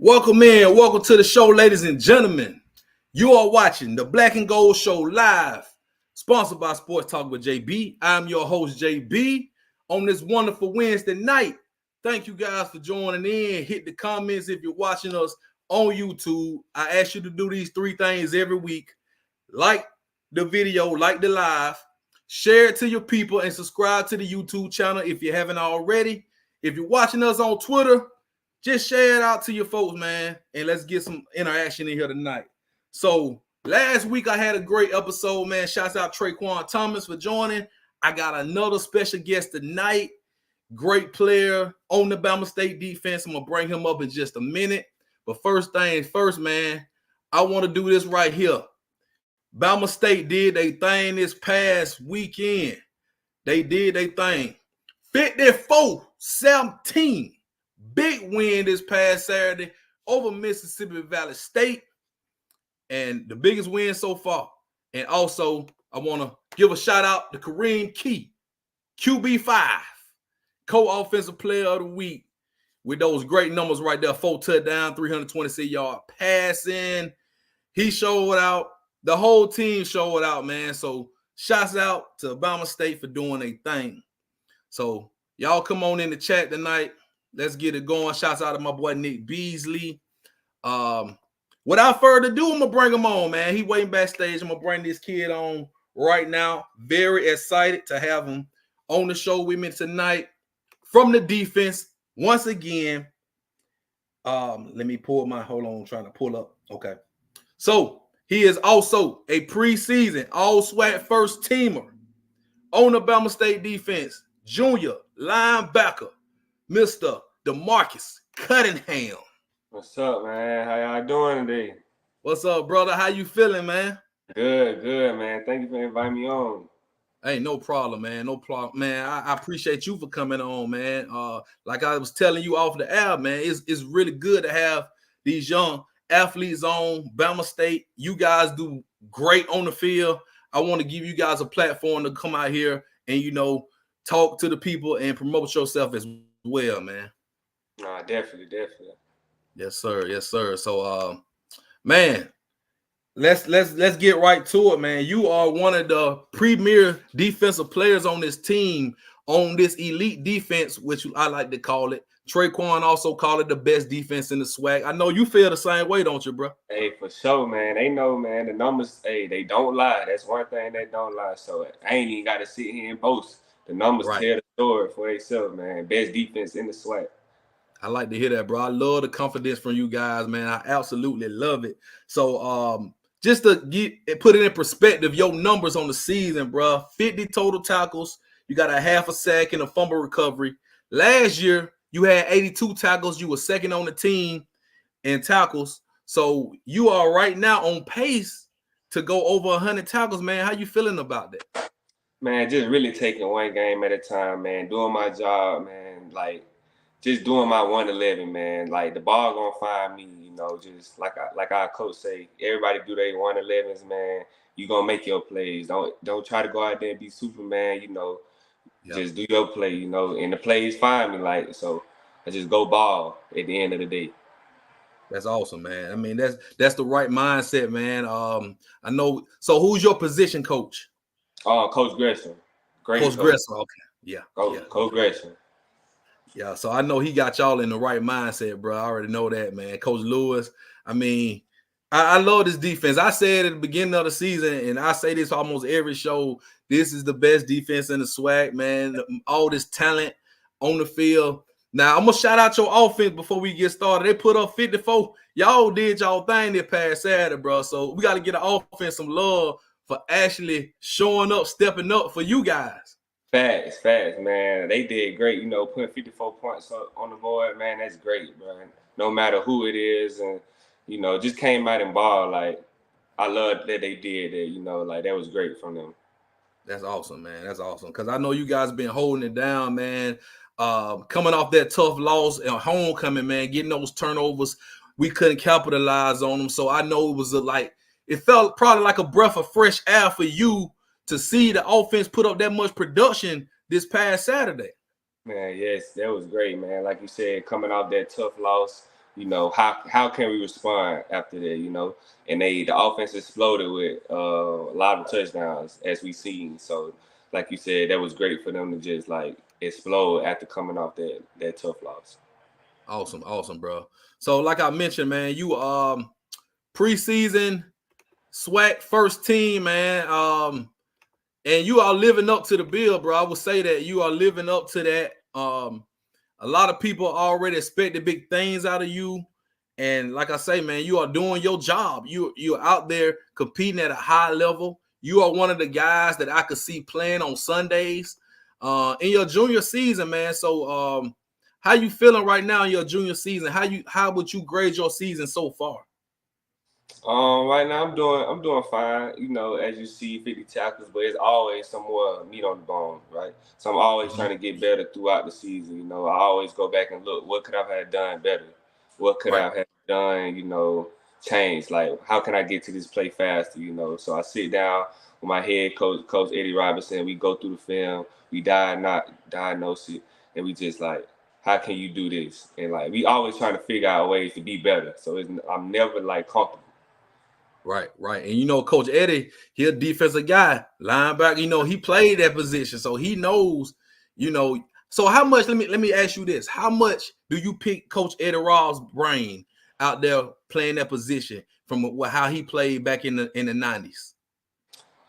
Welcome in. Welcome to the show, ladies and gentlemen. You are watching the Black and Gold Show live, sponsored by Sports Talk with JB. I'm your host, JB, on this wonderful Wednesday night. Thank you guys for joining in. Hit the comments if you're watching us on YouTube. I ask you to do these three things every week. Like the video, like the live, share it to your people, and subscribe to the YouTube channel if you haven't already. If you're watching us on Twitter, just share it out to your folks, man, and let's get some interaction in here tonight. So last week I had a great episode, man. Shouts out Traquan Thomas for joining. I got another special guest tonight. Great player on the Bama State defense. I'm going to bring him up in just a minute. But first things first, man, I want to do this right here. Bama State did their thing this past weekend. They did their thing. 54-17. Big win this past Saturday over Mississippi Valley State. And the biggest win so far. And also, I want to give a shout out to Kareem Key, QB5, co-offensive player of the week, with those great numbers right there. 4 touchdowns, 326-yard passing. He showed out. The whole team showed out, man. So shouts out to Bama State for doing their thing. So y'all come on in the chat tonight. Let's get it going. Shouts out to my boy Nick Beasley. Without further ado, I'm going to bring him on, man. He waiting backstage. I'm going to bring this kid on right now. Very excited to have him on the show with me tonight. From the defense, once again, let me pull my, hold on, I'm trying to pull up. Okay. So he is also a preseason All-SWAC first teamer on the Bama State defense, junior linebacker, Mr. Demarkus Cunningham. What's up, man? How y'all doing today? What's up, brother? How you feeling, man? Good, man. Thank you for inviting me on. Hey, no problem, man. No problem, man. I appreciate you for coming on, man. Like I was telling you off the air, man, it's really good to have these young athletes on Bama State. You guys do great on the field. I want to give you guys a platform to come out here and, you know, talk to the people and promote yourself as well, man. Nah, definitely. Yes, sir. So, man, let's get right to it, man. You are one of the premier defensive players on this team, on this elite defense, which I like to call it. Traquan also called it the best defense in the SWAC. I know you feel the same way, don't you, bro? Hey, for sure, man. They know, man. The numbers, hey, they don't lie. That's one thing they don't lie. So I ain't even got to sit here and boast. The numbers tell the story for themselves, man. Best defense in the SWAC. I like to hear that, bro. I love the confidence from you guys, man. I absolutely love it. So, just to put it in perspective, your numbers on the season, bro. 50 total tackles. You got a half a sack and a fumble recovery. Last year, you had 82 tackles. You were second on the team in tackles. So you are right now on pace to go over 100 tackles, man. How you feeling about that? Man, just really taking one game at a time, man. Doing my job, man. Like, just doing my 111, man. Like, the ball gonna find me, you know. Just like our coach say, everybody do their 111s, man. You gonna make your plays. Don't try to go out there and be Superman, you know. Yep. Just do your play, you know. And the plays find me, like, so I just go ball at the end of the day. That's awesome, man. I mean, that's the right mindset, man. I know. So, who's your position coach? Coach Gresham. Great Coach Gresham. Okay. Yeah. Coach Gresham. Yeah. So I know he got y'all in the right mindset, bro. I already know that, man. Coach Lewis. I mean, I love this defense. I said at the beginning of the season, and I say this almost every show, this is the best defense in the SWAC, man. All this talent on the field. Now, I'm going to shout out your offense before we get started. They put up 54. Y'all did y'all thing this past Saturday, bro. So we got to get an offense some love for actually showing up, stepping up for you guys. Facts, man. They did great, you know, putting 54 points on the board, man. That's great, bro. No matter who it is, and, you know, just came out and ball. Like, I love that they did that, you know, like, that was great from them. That's awesome, man. That's awesome. Because I know you guys been holding it down, man. Coming off that tough loss and homecoming, man, getting those turnovers, we couldn't capitalize on them. So I know it was it felt probably like a breath of fresh air for you to see the offense put up that much production this past Saturday. Man, yes, that was great, man. Like you said, coming off that tough loss, you know, how can we respond after that, you know? And the offense exploded with a lot of touchdowns as we seen. So, like you said, that was great for them to just like explode after coming off that tough loss. Awesome, bro. So, like I mentioned, man, you preseason SWAC first team, man. And you are living up to the bill, bro. I would say that you are living up to that. A lot of people already expected big things out of you. And like I say, man, you are doing your job. You're out there competing at a high level. You are one of the guys that I could see playing on Sundays in your junior season, man. So how you feeling right now in your junior season? How would you grade your season so far? Right now I'm doing fine. You know, as you see, 50 tackles, but it's always some more meat on the bone, right? So I'm always trying to get better throughout the season. You know, I always go back and look, what could I have done better? What could I have done, you know, change? Like, how can I get to this play faster? You know, so I sit down with my head coach, Coach Eddie Robinson. We go through the film, we diagnose it, and we just like, how can you do this? And like, we always trying to figure out ways to be better. So I'm never like comfortable. Right. And you know, Coach Eddie, he a defensive guy, linebacker. You know, he played that position, so he knows. You know, so how much? Let me ask you this: how much do you pick Coach Eddie Raw's brain out there playing that position from how he played back in the '90s?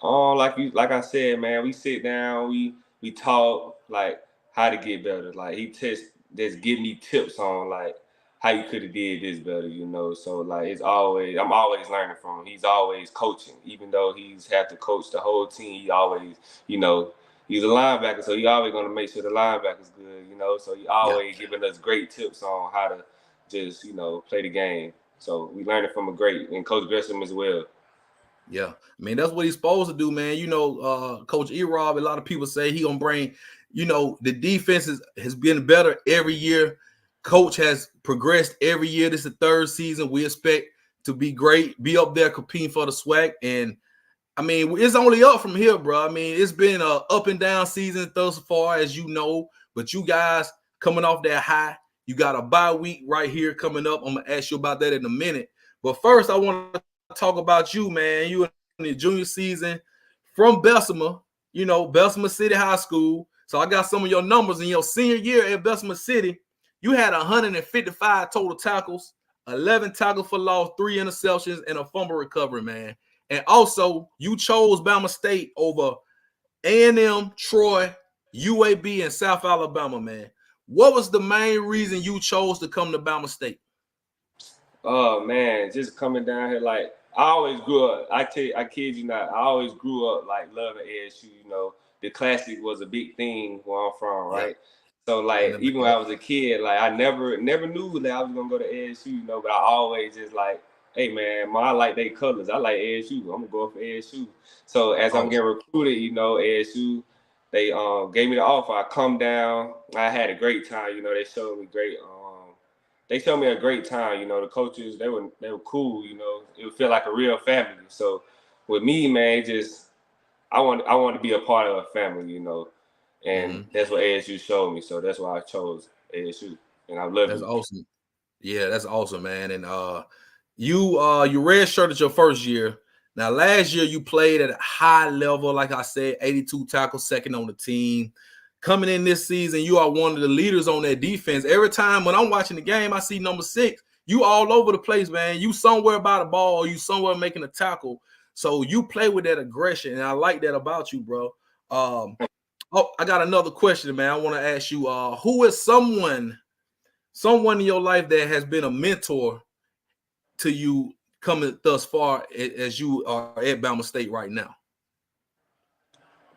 Like I said, man, we sit down, we talk like how to get better. Like he just give me tips on like how you could have did this better, you know. So like I'm always learning from him. He's always coaching, even though he's had to coach the whole team. He always, you know, he's a linebacker, so he always gonna make sure the linebacker's good, you know. So he always giving us great tips on how to just, you know, play the game. So we learning from a great and Coach Gresham as well. Yeah, I mean that's what he's supposed to do, man. You know, Coach E-Rob, a lot of people say he gonna bring, you know, the defense has been better every year. Coach has progressed every year. This is the third season. We expect to be great, be up there competing for the SWAC. And I mean, it's only up from here, bro. I mean, it's been a up and down season thus far, as you know. But you guys coming off that high, you got a bye week right here coming up. I'm gonna ask you about that in a minute. But first, I want to talk about you, man. You in the junior season from Bessemer, you know, Bessemer City High School. So I got some of your numbers in your senior year at Bessemer City. You had 155 total tackles, 11 tackles for loss, 3 interceptions, and a fumble recovery, man. And also, you chose Bama State over A&M, Troy, UAB, and South Alabama, man. What was the main reason you chose to come to Bama State? Oh man, just coming down here, like I always grew up. I kid you not, I always grew up like loving ASU. You know, the classic was a big thing where I'm from, right? So like even when I was a kid, like I never knew that I was gonna go to ASU, you know, but I always just like, hey man, I like their colors. I like ASU. I'm gonna go for ASU. So as I'm getting recruited, you know, ASU, they gave me the offer. I come down. I had a great time. You know, they showed me great. They showed me a great time. You know, the coaches they were cool. You know, it would feel like a real family. So with me, man, I want to be a part of a family. You know, and that's what ASU showed me. So that's why I chose ASU, and I love it. That's awesome. Yeah, that's awesome, man. And you redshirted your first year. Now, last year you played at a high level, like I said, 82 tackles, second on the team. Coming in this season, you are one of the leaders on that defense. Every time when I'm watching the game, I see number 6. You all over the place, man. You somewhere by the ball, you somewhere making a tackle. So you play with that aggression, and I like that about you, bro. I got another question, man. I want to ask you, who is someone in your life that has been a mentor to you coming thus far as you are at Bama State right now?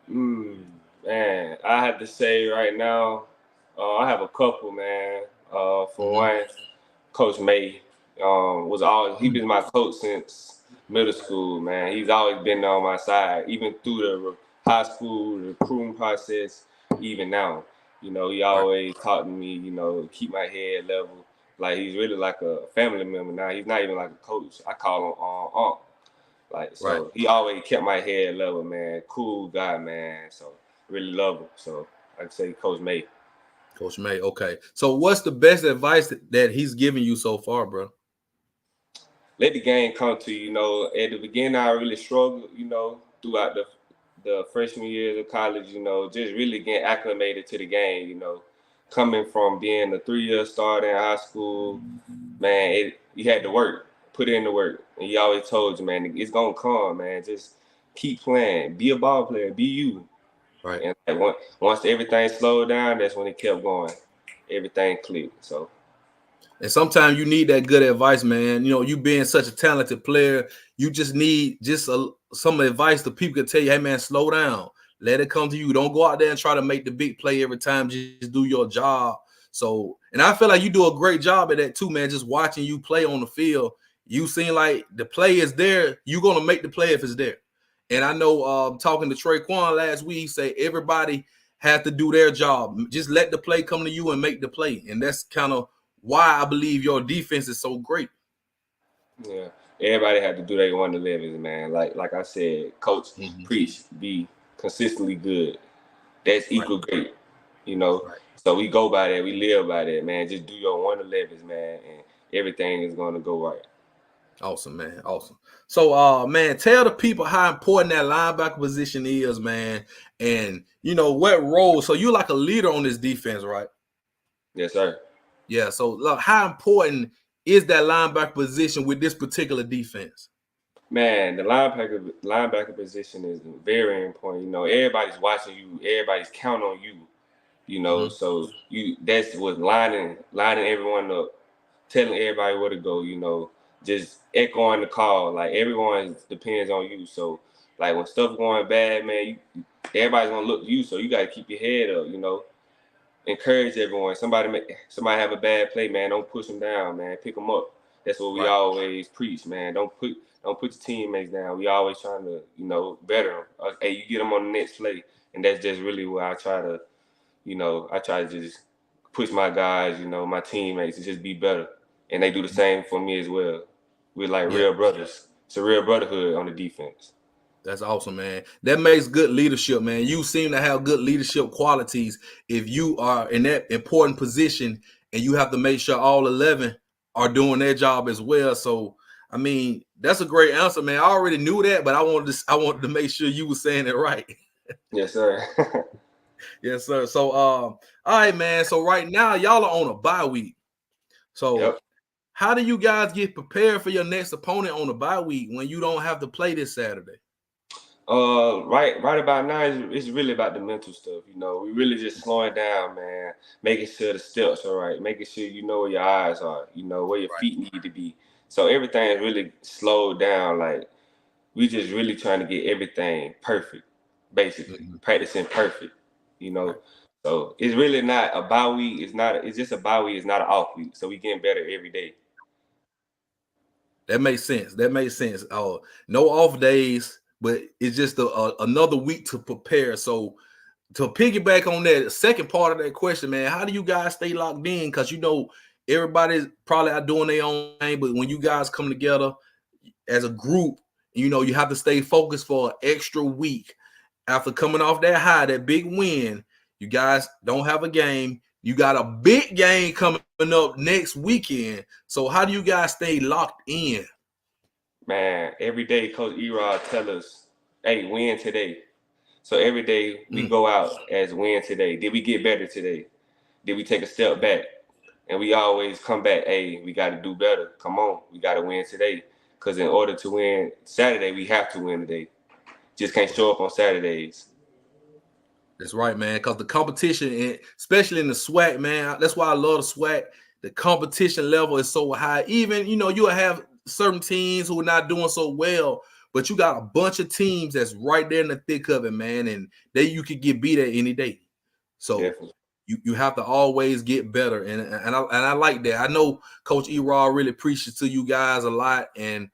Man, I have to say right now, I have a couple, man. For one, Coach May he been my coach since middle school, man. He's always been on my side, even through the high school recruiting process, even now. You know, he always taught me, you know, keep my head level. Like he's really like a family member now. He's not even like a coach. I call him Unc. Like so, he always kept my head level, man. Cool guy, man. So really love him. So I'd say Coach May. Coach May. Okay. So what's the best advice that he's given you so far, bro? Let the game come to you. You know, at the beginning, I really struggled, you know, throughout the freshman years of college, you know, just really getting acclimated to the game, you know, coming from being a 3-year starter in high school, man, you had to work, put in the work. And he always told you, man, it's going to come, man. Just keep playing. Be a ball player. Be you. Right. And like, once everything slowed down, that's when it kept going. Everything clicked. So. And sometimes you need that good advice, man. You know, you being such a talented player, you just need some advice that people can tell you, hey, man, slow down. Let it come to you. Don't go out there and try to make the big play every time. Just do your job. So, and I feel like you do a great job at that too, man. Just watching you play on the field, you seem like the play is there. You're going to make the play if it's there. And I know talking to Traquan last week, he said everybody has to do their job. Just let the play come to you and make the play. And that's kind of why I believe your defense is so great. Yeah, everybody had to do their 1-11s, man. Like I said, coach preach, be consistently good. That's equal great, you know. Right. So we go by that, we live by that, man. Just do your 1-11s, man, and everything is going to go right. Awesome, man. Awesome. So, man, tell the people how important that linebacker position is, man, and you know what role. So you're like a leader on this defense, right? Yes, sir. Yeah. So, look, how important is that linebacker position with this particular defense? Man, the linebacker position is very important. You know, everybody's watching you. Everybody's counting on you. You know, so that's what lining everyone up, telling everybody where to go. You know, just echoing the call. Like everyone depends on you. So, like when stuff going bad, man, everybody's gonna look to you. So you got to keep your head up. You know, encourage everyone. Somebody have a bad play, man. Don't push them down, man. Pick them up. That's what we always preach, man. Don't put your teammates down. We always trying to, you know, better them. Hey, you get them on the next play, and that's just really where I try to, you know, I try to just push my guys, you know, my teammates to just be better, and they do the same for me as well. We're like real brothers. It's a real brotherhood on the defense. That's awesome, man. That makes good leadership, man. You seem to have good leadership qualities if you are in that important position and you have to make sure all 11 are doing their job as well. So, I mean, that's a great answer, man. I already knew that, but I wanted to make sure you were saying it right. Yes, sir. Yes, sir. So, all right, man. So right now, y'all are on a bye week. So how do you guys get prepared for your next opponent on a bye week when you don't have to play this Saturday? Right about now, it's really about the mental stuff. You know, we really just slowing down, man. Making sure the steps are right. Making sure you know where your eyes are. You know where your feet need to be. So everything is really slowed down. Like we just really trying to get everything perfect, basically practicing perfect. You know, so it's really not a bye week. It's just a bye week. It's not an off week. So we getting better every day. That makes sense. That makes sense. No off days, but it's just another week to prepare. So to piggyback on that second part of that question, man, how do you guys stay locked in? Because you know everybody's probably out doing their own thing, but when you guys come together as a group, you know you have to stay focused for an extra week. After coming off that high, that big win, you guys don't have a game. You got a big game coming up next weekend. So how do you guys stay locked in? Man, every day Coach Erod tell us, hey, win today. So every day we go out as win today. Did we get better today? Did we take a step back? And we always come back, hey, we got to do better. Come on, we got to win today. Because in order to win Saturday, we have to win today. Just can't show up on Saturdays. That's right, man. Because the competition, especially in the SWAC, man, that's why I love the SWAC. The competition level is so high. Even, you know, you'll have certain teams who are not doing so well, but you got a bunch of teams that's right there in the thick of it, man. And you could get beat at any day. So you have to always get better. And I like that. I know Coach Erod really preaches to you guys a lot. And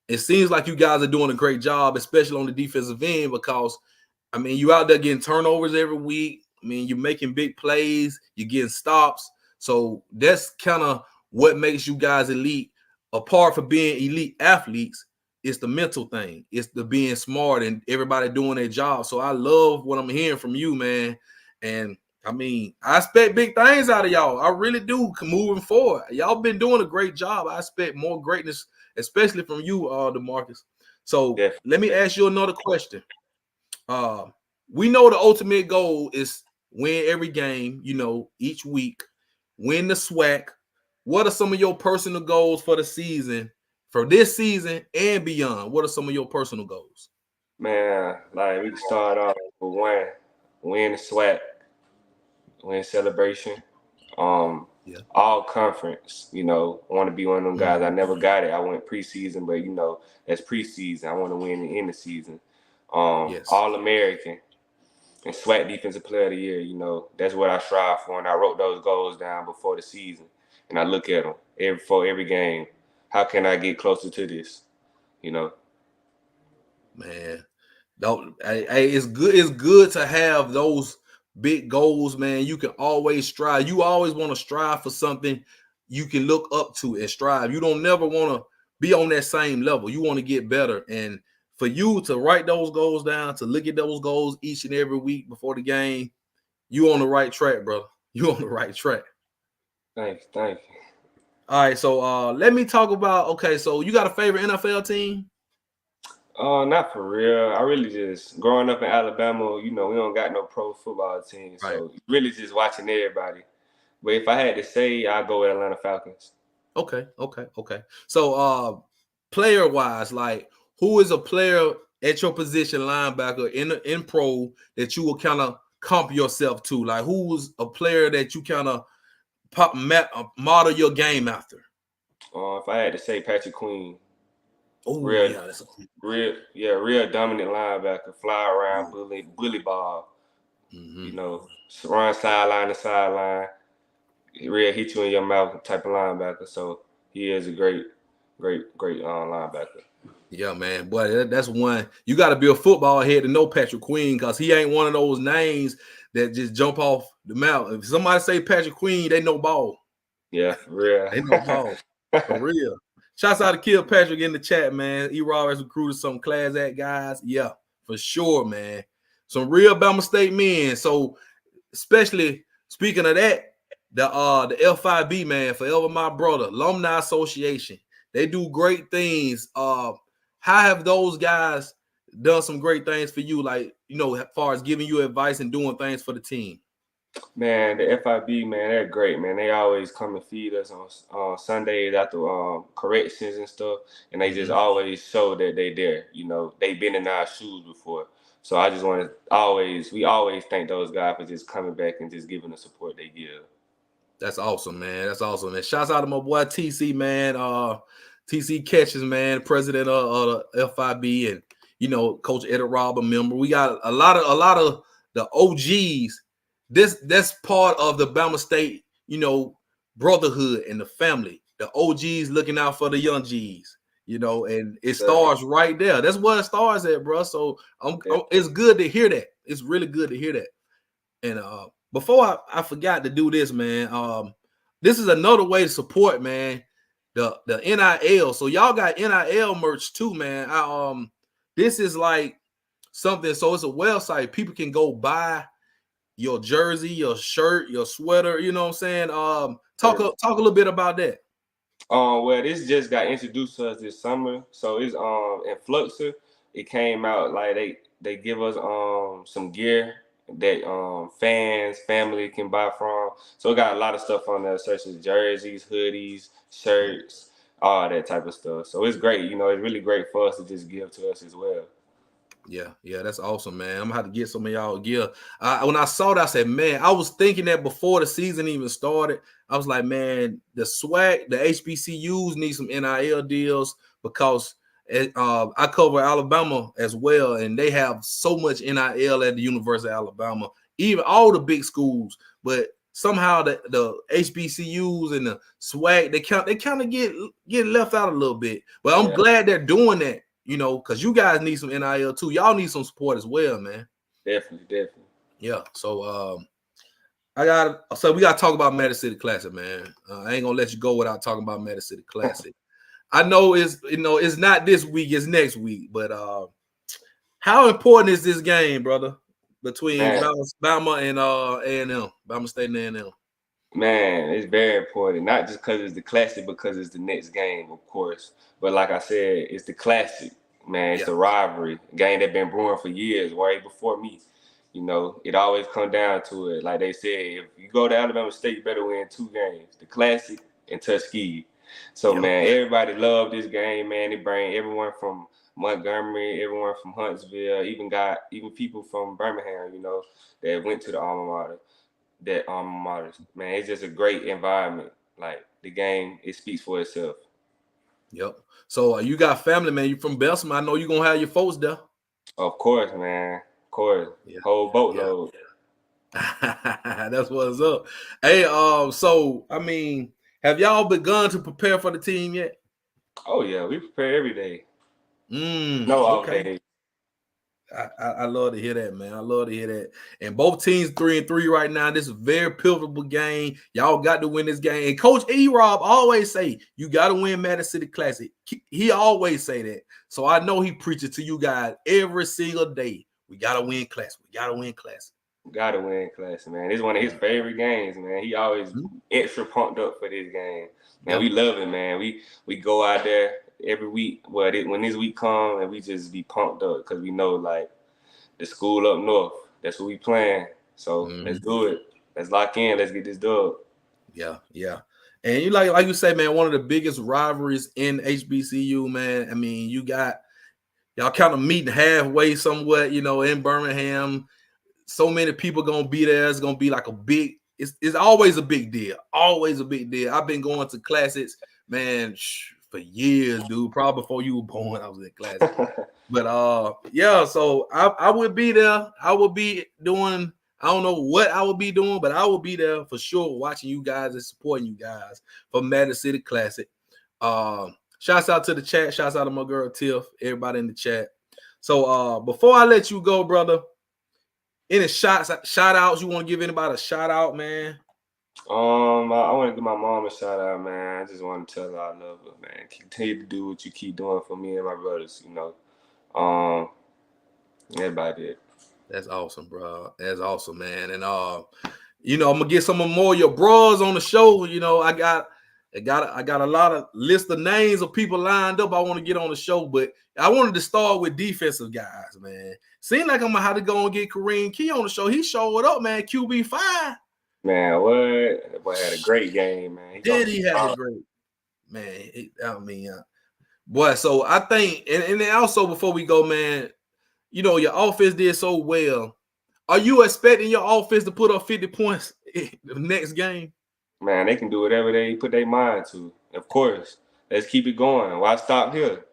it seems like you guys are doing a great job, especially on the defensive end, because I mean, you out there getting turnovers every week. I mean, you're making big plays. You're getting stops. So that's kind of what makes you guys elite. Apart from being elite athletes, it's the mental thing. It's the being smart and everybody doing their job. So I love what I'm hearing from you, man. And I mean, I expect big things out of y'all. I really do. Moving forward, y'all been doing a great job. I expect more greatness, especially from you, Demarkus. So Definitely. let me ask you another question. We know the ultimate goal is win every game. Each week, win the SWAC. What are some of your personal goals for the season, for this season and beyond? What are some of your personal goals? Man, like we can start off with win the SWAC, win celebration. Yeah. All conference, I want to be one of them guys. I never got it. I went preseason, but that's preseason. I want to win in the season. Yes. All American and SWAC defensive player of the year. That's what I strive for. And I wrote those goals down before the season. And I look at them for every game. How can I get closer to this? Man, it's good. It's good to have those big goals, man. You can always strive. You always want to strive for something you can look up to and strive. You don't never want to be on that same level. You want to get better. And for you to write those goals down, to look at those goals each and every week before the game, you on the right track, brother. You on the right track. Thank you. All right, so let me talk about. Okay, so you got a favorite NFL team? Not for real. I really just growing up in Alabama, we don't got no pro football team, so really just watching everybody. But if I had to say, I'd go with Atlanta Falcons. Okay. So player wise, like who is a player at your position, linebacker in pro, that you will kind of comp yourself to? Like who's a player that you kind of model your game after? If I had to say, Patrick Queen. Oh yeah, that's real dominant linebacker, fly around, bully ball. Run sideline to sideline, real hit you in your mouth type of linebacker. So he is a great linebacker. Yeah, man. Boy, that's one. You got to be a football head to know Patrick Queen, because he ain't one of those names that just jump off the mouth. If somebody say Patrick Queen, they know ball. Yeah, for real. They know ball. For real. Shouts out to Kill Patrick in the chat, man. E-Raw has recruited some class act guys. Yeah, for sure, man. Some real Bama State men. So, especially speaking of that, the L5B, man, forever my brother, Alumni Association. They do great things. How have those guys done some great things for you? Like, as far as giving you advice and doing things for the team. Man, the FIB, man, they're great, man. They always come and feed us on Sundays after corrections and stuff, and they just always show that they there. They've been in our shoes before. So I just want to we always thank those guys for just coming back and just giving the support they give. That's awesome, man. That's awesome. And shouts out to my boy TC, man. TC Catches, man, president of the FIB, and Coach Eddie Robb, a member. We got a lot of the OGs. That's part of the Bama State, brotherhood and the family. The OGs looking out for the young G's, and it starts right there. That's where it starts at, bro. So it's good to hear that. It's really good to hear that. And before I forgot to do this, man, this is another way to support, man, the NIL. So y'all got NIL merch too, man. This is like something. So it's a website. People can go buy your jersey, your shirt, your sweater, you know what I'm saying? Talk a little bit about that. Well, this just got introduced to us this summer. So it's in Fluxer. It came out like they give us some gear that fans, family can buy from. So it got a lot of stuff on there, such as jerseys, hoodies, shirts, all that type of stuff. So it's great, it's really great for us to just give to us as well. Yeah, that's awesome, man. I'm gonna have to get some of y'all gear. When I saw that, I said, man, I was thinking that before the season even started. I was like, man, the SWAC, the HBCUs need some NIL deals, because I cover Alabama as well, and they have so much NIL at the University of Alabama, even all the big schools. But somehow the HBCUs and the SWAC, they kind of get left out a little bit. But I'm glad they're doing that. Because you guys need some NIL too. Y'all need some support as well, man. Definitely. Yeah. So we got to talk about Madison City Classic, man. I ain't gonna let you go without talking about Madison City Classic. I know it's not this week, it's next week, but how important is this game, brother? between Bama and A&M, Bama State and A&M? Man, it's very important. Not just because it's the classic, because it's the next game, of course. But like I said, it's the classic, man. It's the rivalry game that's been brewing for years, way before me. You know, it always come down to it. Like they say, if you go to Alabama State, you better win 2 games: the classic and Tuskegee. So man, everybody loved this game, man. It bring everyone from Montgomery, everyone from Huntsville, even people from Birmingham, you know, that went to the alma mater. Man, it's just a great environment. Like the game, it speaks for itself. Yep. So you got family, man. You from Bessemer. I know you're gonna have your folks there. Of course, man. Of course. Whole boatload. That's what's up. Hey, so I mean, have y'all begun to prepare for the team yet? Oh yeah, we prepare every day. All day. I love to hear that, man. I love to hear that. And both teams 3-3 right now. This is a very pivotal game. Y'all got to win this game. And Coach E-Rob always say, you got to win Madison City Classic. He always say that. So I know he preaches to you guys every single day. We got to win Classic. We got to win Classic. Got to win Classic, man. It's one of his favorite games, man. He always extra pumped up for this game. Man, we love it, man. We go out there every week. Well, when this week comes, and we just be pumped up because we know, like, the school up north, that's what we playing. So let's do it. Let's lock in. Let's get this dub. Yeah. And you like you say, man, one of the biggest rivalries in HBCU, man. I mean, y'all kind of meeting halfway somewhat, you know, in Birmingham. So many people gonna be there. It's gonna be like it's always a big deal. Always a big deal. I've been going to classics, man, for years, dude. Probably before you were born, I was in classics. But so I would be there. I would be doing, I don't know what I would be doing, but I will be there for sure, watching you guys and supporting you guys for Madison City Classic. Shouts out to the chat. Shouts out to my girl Tiff, everybody in the chat. So before I let you go, brother, any shout outs you want to give anybody a shout out, man? I want to give my mom a shout out, man. I just want to tell her I love her, man. Continue to do what you keep doing for me and my brothers, you know. Everybody did. That's awesome, bro. That's awesome, man. And you know, I'm gonna get some more of your bros on the show. You know, I got a lot of list of names of people lined up I want to get on the show, but I wanted to start with defensive guys, man. Seemed like I'm gonna have to go and get Kareem Key on the show. He showed up, man. QB5. Man, what? That boy had a great game, man. He had a great man. Boy, so I think, and then also before we go, man, you know, your offense did so well. Are you expecting your offense to put up 50 points in the next game? Man, they can do whatever they put their mind to. Of course. Let's keep it going. Why stop here?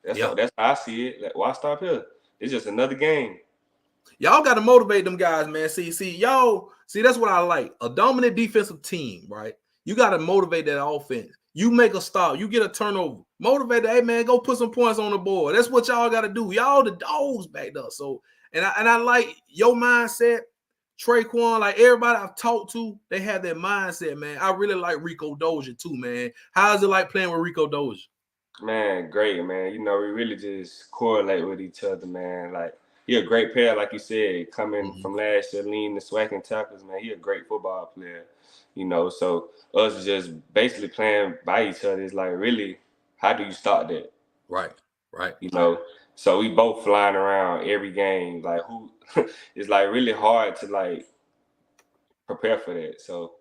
That's how I see it. Why stop here? It's just another game. Y'all got to motivate them guys, man. Y'all, that's what I like. A dominant defensive team, right? You got to motivate that offense. You make a stop. You get a turnover. Motivate that, hey, man, go put some points on the board. That's what y'all got to do. Y'all the dogs back up. So, and I like your mindset, Traquan, like everybody I've talked to, they have that mindset, man. I really like Rico Dozier too, man. How's it like playing with Rico Dozier? Man, great, man. You know, we really just correlate with each other, man. Like, he a great player, like you said, coming from last year, leading the SWAC and tackles, man. He a great football player, you know. So us just basically playing by each other is like, really, how do you start that? Right. You know, so we both flying around every game. Like, it's like really hard to like prepare for that. So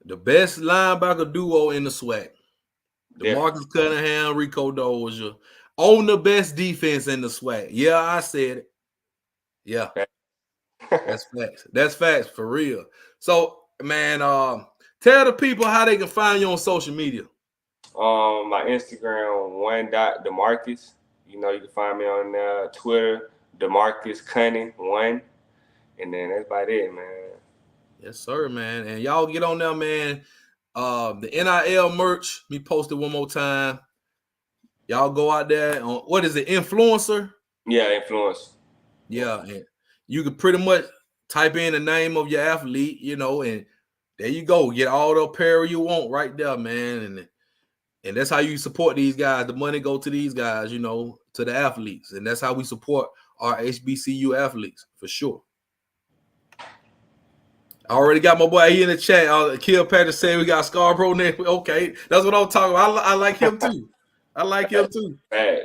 the best linebacker duo in the SWAC. Demarkus Cunningham, Rico Dozier. On the best defense in the SWAC. Yeah, I said it. Yeah. That's facts. That's facts for real. So, man, tell the people how they can find you on social media. My Instagram, one.demarkus. You know, you can find me on Twitter, Demarkus Cunningham 1. And then that's about it, man. Yes, sir, man. And y'all get on there, man. The NIL merch, me post it one more time. Y'all go out there on, what is it, Influencer? Yeah, Influencer. Yeah, and you can pretty much type in the name of your athlete, you know, and there you go. Get all the apparel you want right there, man. And that's how you support these guys. The money go to these guys, you know, to the athletes. And that's how we support our HBCU athletes, for sure. I already got my boy here in the chat. Kilpatrick said we got Scarborough next. Okay, that's what I'm talking about. I like him too. I like him too. Man,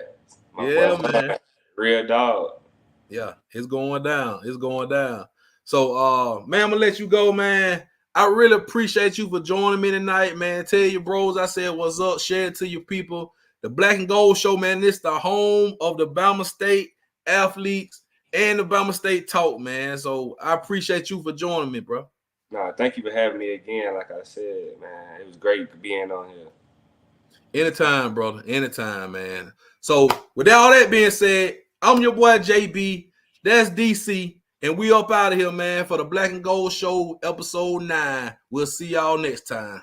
my Yeah, boy, man. real dog. Yeah, it's going down. It's going down. So, man, I'm gonna let you go, man. I really appreciate you for joining me tonight, man. Tell your bros I said what's up. Share it to your people. The Black and Gold Show, man. This the home of the Bama State athletes and the Bama State talk, man. So I appreciate you for joining me, bro. Nah, thank you for having me again. Like I said, man, it was great being on here. Anytime, brother. Anytime, man. So with all that being said, I'm your boy JB. That's DC. And we up out of here, man, for the Black and Gold Show, episode 9. We'll see y'all next time.